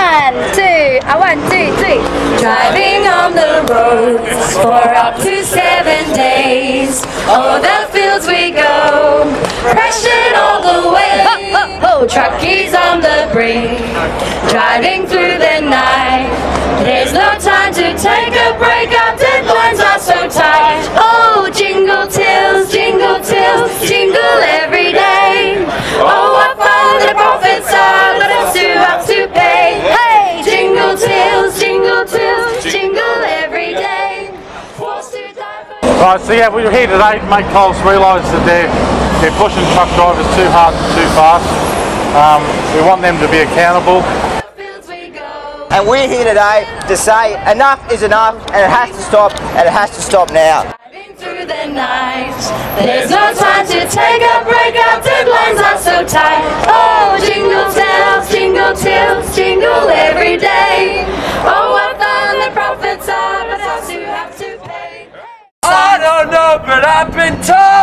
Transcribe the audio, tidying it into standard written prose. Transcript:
1, 2, 3. Driving on the roads for up to 7 days. O'er the fields we go, crashing all the way. Truckies on the brink, driving through the night. There's no time to take a break, our deadlines are so tight. Oh, jingle tills, jingle every day. Oh, what fun the profits are, but I still have to pay. Hey, jingle tills, jingle every day. Forced to die for... Right, so yeah, we're here today to make Coles realise that they're pushing truck drivers too hard and too fast. We want them to be accountable. And we're here today to say enough is enough, and it has to stop, and it has to stop now. Driving through the night, there's no time to take a break, our deadlines are so tight. Oh, jingle tills, jingle every day. Oh, what fun the profits are, but us who have to pay. I don't know, but I've been told